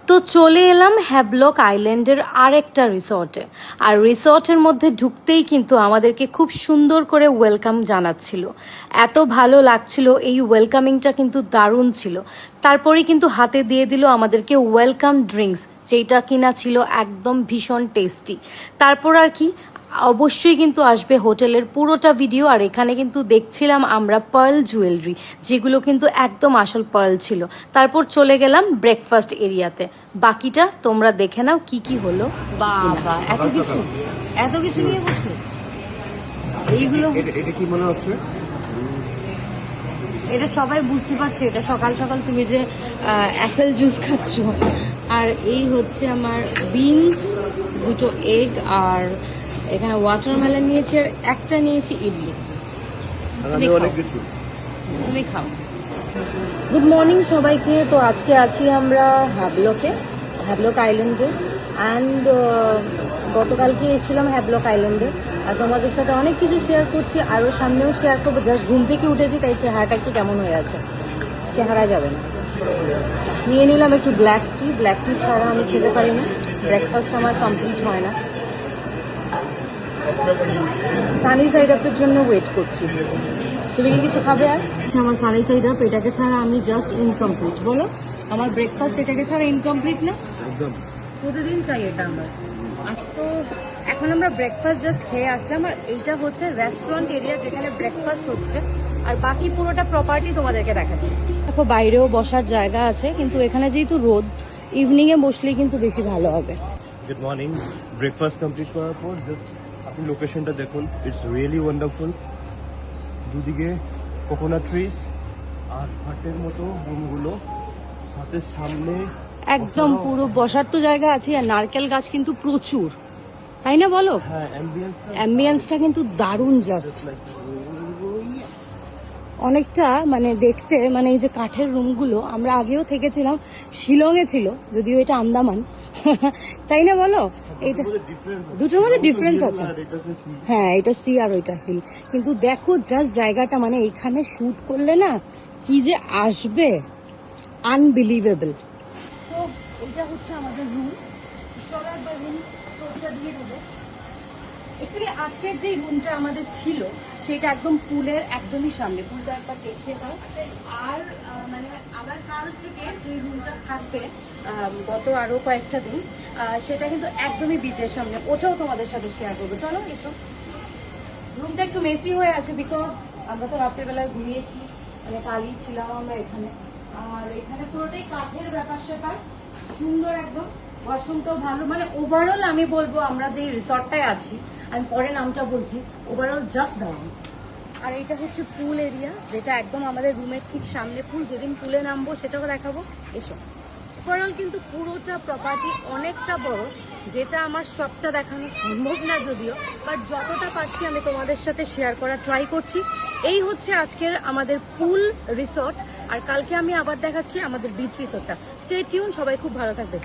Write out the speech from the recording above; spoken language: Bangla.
তো চলে এলাম হ্যাভলক আইল্যান্ডের আরেকটা রিসর্টে। আর রিসর্টের মধ্যে ঢুকতেই কিন্তু আমাদেরকে খুব সুন্দর করে ওয়েলকাম জানাচ্ছিল। এত ভালো লাগছিল, এই ওয়েলকামিংটা কিন্তু দারুণ ছিল। তারপরে কিন্তু হাতে দিয়ে দিল আমাদেরকে ওয়েলকাম ড্রিঙ্কস, যেটা কিনা ছিল একদম ভীষণ টেস্টি। তারপর আর কি, অবশ্যই কিন্তু আসবে হোটেলের পুরোটা ভিডিও। আর এখানে কিন্তু দেখছিলাম আমরা পার্ল জুয়েলারি, যেগুলো কিন্তু একদম আসল পার্ল ছিল। তারপর চলে গেলাম ব্রেকফাস্ট এরিয়াতে। বাকিটা তোমরা দেখে নাও কি কি হলো। বাবা এত কিছু নিয়ে বসে এইগুলো, এটা কি মনে হচ্ছে? এটা সবাই বুঝতে পারছে এটা সকাল সকাল তুমি যে অ্যাপেল জুস খাচ্ছ। আর এই হচ্ছে আমার বিনস, দুটো এগ, আর এখানে ওয়াটারমেলন নিয়েছি, আর একটা নিয়েছি ইডলি। তুমি খাও। গুড মর্নিং সবাইকে। তো আজকে আছি আমরা হ্যাভলক আইল্যান্ডে। অ্যান্ড গতকালকে এসেছিলাম হ্যাভলক আইল্যান্ডে। আর তোমাদের সাথে অনেক কিছু শেয়ার করছি, আরও সামনেও শেয়ার করবো। জাস্ট ঘুম থেকে উঠেছি, তাই চেহারাটা একটু কেমন হয়ে আছে, চেহারা যাবে না। নিয়ে নিলাম একটু ব্ল্যাক টি ছাড়া আমি খেতে পারি না, ব্রেকফাস্ট আমার কমপ্লিট হয় না। সানি সাইড আপের জন্য ওয়েট করছি। তুমি কি কিছু খাবে? আর আমার সানি সাইড আপ, এটাকে ছাড়া আমি জাস্ট ইনকমপ্লিট। বলো, আমার ব্রেকফাস্ট এটাকে ছাড়া ইনকমপ্লিট না? একদম প্রতিদিন চাই এটা আমার। তো এখন আমরা ব্রেকফাস্ট জাস্ট খেয়ে আসলাম। আর এইটা হচ্ছে রেস্টুরেন্ট এরিয়া, যেখানে ব্রেকফাস্ট হচ্ছে। আর বাকি পুরোটা প্রপার্টি তোমাদেরকে দেখাচ্ছি। দেখো বাইরেও বসার জায়গা আছে, কিন্তু এখানে যেহেতু রোদ, ইভিনিং এ বসলেই কিন্তু বেশি ভালো হবে। Good morning. ব্রেকফাস্ট কমপ্লিট করার পর জাস্ট আপনি লোকেশনটা দেখুন, ইটস রিয়েলি ওয়ান্ডারফুল। দুদিকে কোকোনাট ট্রিজ আর হাটের মতো রুমগুলো, হাতের সামনে একদম পুরো বসার তো জায়গা আছে। আর নারকেল গাছ কিন্তু প্রচুর, তাই না বলো? হ্যাঁ, অ্যাম্বিয়েন্সটা কিন্তু দারুণ। জাস্ট অনেকটা মানে দেখতে, মানে এই যে কাঠের রুমগুলো, আমরা আগেও থেকেছিলাম, শিলংয়ে ছিল, যদিও এটা আন্দামান। তাই না বলো? এটা দুটোর মধ্যে ডিফারেন্স আছে। হ্যাঁ, এটা সি আর ওইটা হিল। কিন্তু দেখো জাস্ট জায়গাটা, মানে এইখানে শুট করলে না কি যে আসবে, আনবিলিভেবল। তো এটা হচ্ছে আমাদের রুম। চলো একবার রুম তোরটা দিয়ে দেবো। অ্যাকচুয়ালি আজকের যে রুমটা আমাদের ছিল, সেটা একদম পুলের একদমই সামনে। পুলটা একবার দেখিয়ে দাও। আর মানে আবার কাল থেকে যে রুমটা থাকবে গত আরো কয়েকটা দিন, সেটা কিন্তু একদমই বিচের সামনে। ওটাও তোমাদের সাথে শেয়ার করবো। চলো এসো। রুমটা একটু মেসি হয়ে আছে, বিকজ আমরা তো রাত্রেবেলায় ঘুমিয়েছি, মানে কালই ছিলাম আমরা এখানে। আর এখানে পুরোটাই কাঠের ব্যাপার স্যাপার, সুন্দর একদম। ওয়াশরুমটাও ভালো, মানে ওভারঅল আমি বলবো আমরা যে রিসর্টটায় আছি, আমি পরে নামটা বলছি, ওভারঅল জাস্ট দারুণ। আর এটা হচ্ছে পুল এরিয়া, যেটা একদম আমাদের রুমের ঠিক সামনে পুল। যেদিন পুলে নামবো সেটাও দেখাবো। এসো। ওভারঅল কিন্তু পুরোটা প্রপার্টি অনেকটা বড়, যেটা আমার সবটা দেখানো সম্ভব না যদিও, বাট যতটা পারছি আমি তোমাদের সাথে শেয়ার করার ট্রাই করছি। এই হচ্ছে আজকের আমাদের পুল রিসর্ট। আর কালকে আমি আবার দেখাচ্ছি আমাদের বিচ রিসর্টটা। স্টে টিউন, সবাই খুব ভালো থাকবে।